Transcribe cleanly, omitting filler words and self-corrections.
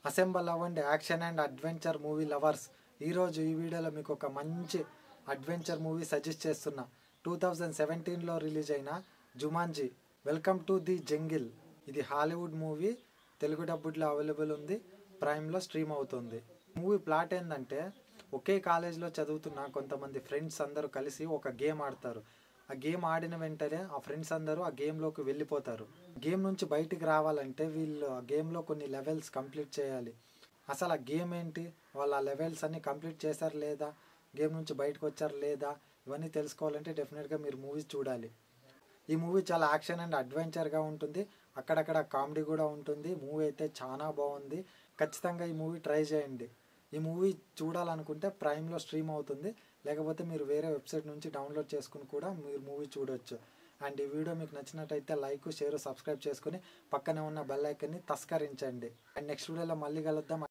అసెంబల్ అవ్వండి action and adventure movie lovers. ఈరోజు ఈ వీడియోలో మీకు ఒక మంచి అడ్వెంచర్ మూవీ సజెస్ట్ చేస్తున్నా. 2017లో రిలీజ్ అయిన Jumanji welcome to the jungle. ఇది హాలీవుడ్ మూవీ, తెలుగు డబ్బుడ్లో అవైలబుల్ ఉంది, ప్రైమ్లో స్ట్రీమ్ అవుతుంది. మూవీ ప్లాట్ ఏంటంటే, ఒకే కాలేజ్లో చదువుతున్న కొంతమంది ఫ్రెండ్స్ అందరూ కలిసి ఒక గేమ్ ఆడతారు. ఆ గేమ్ ఆడిన వెంటనే ఆ ఫ్రెండ్స్ అందరూ ఆ గేమ్లోకి వెళ్ళిపోతారు. గేమ్ నుంచి బయటికి రావాలంటే వీళ్ళు ఆ గేమ్లో కొన్ని లెవెల్స్ కంప్లీట్ చేయాలి. అసలు ఆ గేమ్ ఏంటి, వాళ్ళు ఆ లెవెల్స్ అన్ని కంప్లీట్ చేశారు లేదా, గేమ్ నుంచి బయటకు వచ్చారు లేదా, ఇవన్నీ తెలుసుకోవాలంటే డెఫినెట్గా మీరు మూవీ చూడాలి. ఈ మూవీ చాలా యాక్షన్ అండ్ అడ్వెంచర్గా ఉంటుంది, అక్కడక్కడ కామెడీ కూడా ఉంటుంది. మూవీ అయితే చాలా బాగుంది. ఖచ్చితంగా ఈ మూవీ ట్రై చేయండి. ఈ మూవీ చూడాలనుకుంటే ప్రైమ్లో స్ట్రీమ్ అవుతుంది, లేకపోతే మీరు వేరే వెబ్సైట్ నుంచి డౌన్లోడ్ చేసుకుని కూడా మీరు మూవీ చూడొచ్చు. అండ్ ఈ వీడియో మీకు నచ్చినట్టయితే లైక్, షేర్, సబ్స్క్రైబ్ చేసుకుని పక్కనే ఉన్న బెల్ ఐకాన్ని తస్కరించండి. అండ్ నెక్స్ట్ వీడియోలో మళ్ళీ కలుద్దాం.